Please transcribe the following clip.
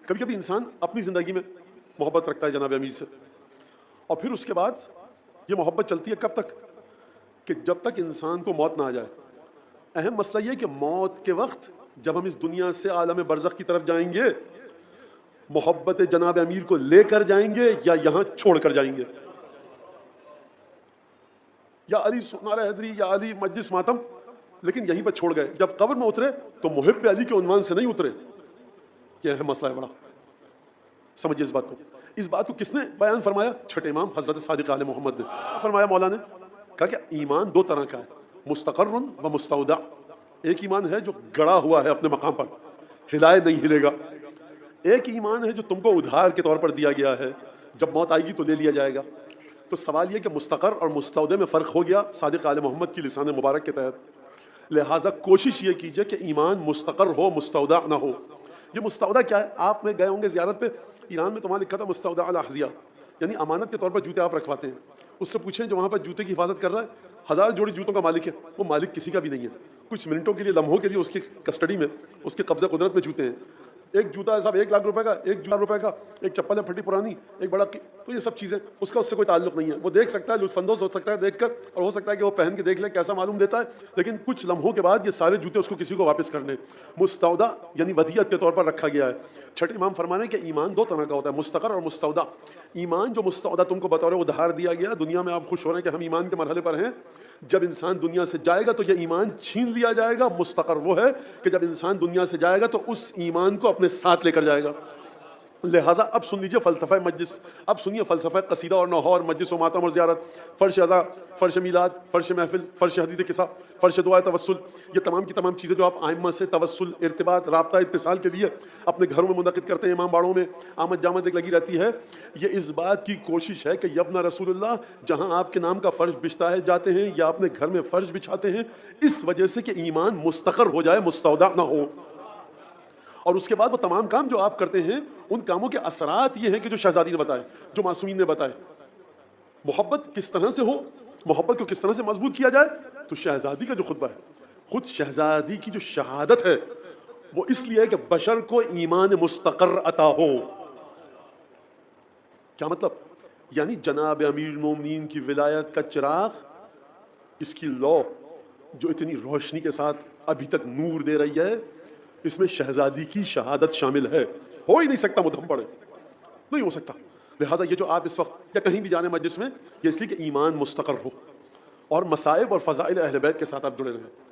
کبھی کبھی انسان اپنی زندگی میں محبت رکھتا ہے جناب امیر سے، اور پھر اس کے بعد یہ محبت چلتی ہے کب تک؟ کہ جب تک انسان کو موت نہ آ جائے۔ اہم مسئلہ یہ کہ موت کے وقت جب ہم اس دنیا سے عالم برزخ کی طرف جائیں گے، محبت جناب امیر کو لے کر جائیں گے یا یہاں چھوڑ کر جائیں گے؟ یا علی نعرہ حیدری، یا علی مجلس ماتم، لیکن یہیں پر چھوڑ گئے۔ جب قبر میں اترے تو محب علی کے عنوان سے نہیں اترے۔ یہ اہم مسئلہ ہے بڑا، سمجھیے اس بات کو۔ اس بات کو کس نے بیان فرمایا؟ چھٹے امام حضرت صادق آل محمد نے فرمایا۔ مولا نے کہا کہ ایمان دو طرح کا ہے، مستقر و مستودع۔ ایک ایمان ہے جو گڑا ہوا ہے اپنے مقام پر، ہلائے نہیں ہلے گا۔ ایک ایمان ہے جو تم کو ادھار کے طور پر دیا گیا ہے، جب موت آئے گی تو لے لیا جائے گا۔ تو سوال یہ کہ مستقر اور مستودع میں فرق ہو گیا صادق آل محمد کی لسان مبارک کے تحت۔ لہٰذا کوشش یہ کیجئے کہ ایمان مستقر ہو، مستودع نہ ہو۔ یہ مستودع کیا ہے؟ آپ میں گئے ہوں گے زیارت پہ، ایران میں تو وہاں لکھا تھا مستودع الاحذیہ، یعنی امانت کے طور پر جوتے آپ رکھواتے ہیں۔ اس سے پوچھیں جو وہاں پر جوتے کی حفاظت کر رہا ہے، 1000 جوڑی جوتوں کا مالک ہے، وہ مالک کسی کا بھی نہیں ہے۔ کچھ منٹوں کے لیے، لمحوں کے لیے اس کی کسٹڈی میں، اس کے قبضہ قدرت میں جوتے ہیں۔ ایک جوتا ہے صاحب 1 لاکھ روپے کا، 1,000 روپے کا، ایک چپل ہے پھٹی پرانی، ایک بڑا، تو یہ سب چیزیں اس کا اس سے کوئی تعلق نہیں ہے۔ وہ دیکھ سکتا ہے، لطف اندوز ہو سکتا ہے دیکھ کر، اور ہو سکتا ہے کہ وہ پہن کے دیکھ لے کیسا معلوم دیتا ہے، لیکن کچھ لمحوں کے بعد یہ سارے جوتے اس کو کسی کو واپس کرنے۔ مستودع یعنی ودیعت کے طور پر رکھا گیا ہے۔ چھٹے امام فرمانے کہ ایمان دو طرح کا ہوتا ہے، مستقر اور مستودع۔ ایمان جو مستودع تم کو بطور ادھار دیا گیا، دنیا میں آپ خوش ہو رہے ہیں کہ ہم ایمان کے مرحلے پر ہیں، جب انسان دنیا سے جائے گا تو یہ ایمان چھین لیا جائے گا۔ مستقر وہ ہے کہ جب انسان دنیا سے جائے گا تو اس ایمان کو اپنے ساتھ لے کر جائے گا۔ لہٰذا اب سن لیجیے فلسفہ مجلس، اب سنیے فلسفہ قصیدہ اور نوحہ، مجلس و ماتم اور زیارت، فرش عزا، فرش میلاد، فرش محفل، فرش حدیث قصہ، فرش دعائے توسل، یہ تمام کی تمام چیزیں جو آپ آئمہ سے توسل، ارتباط، رابطہ، اتصال کے لیے اپنے گھروں میں منعقد کرتے ہیں، امام باڑوں میں آمد جامد ایک لگی رہتی ہے، یہ اس بات کی کوشش ہے کہ یبن رسول اللہ، جہاں آپ کے نام کا فرش بچھتا ہے جاتے ہیں یا اپنے گھر میں فرش بچھاتے ہیں، اس وجہ سے کہ ایمان مستقر ہو جائے، مستودع نہ ہو۔ اور اس کے بعد وہ تمام کام جو آپ کرتے ہیں، ان کاموں کے اثرات یہ ہیں کہ جو شہزادی نے بتائے، جو معصومین نے بتائے۔ محبت کس طرح سے ہو، محبت کو کس طرح سے مضبوط کیا جائے، تو شہزادی کا جو خطبہ ہے، خود شہزادی کی جو شہادت ہے، وہ اس لیے ہے کہ بشر کو ایمان مستقر عطا ہو۔ کیا مطلب؟ یعنی جناب امیر المومنین کی ولایت کا چراغ، اس کی لو جو اتنی روشنی کے ساتھ ابھی تک نور دے رہی ہے، اس میں شہزادی کی شہادت شامل ہے۔ ہو ہی نہیں سکتا مدھم پڑے، نہیں ہو سکتا۔ لہٰذا یہ جو آپ اس وقت یا کہیں بھی جانے مجلس میں، یہ اس لیے کہ ایمان مستقر ہو اور مصائب اور فضائل اہل بیت کے ساتھ آپ جڑے رہیں۔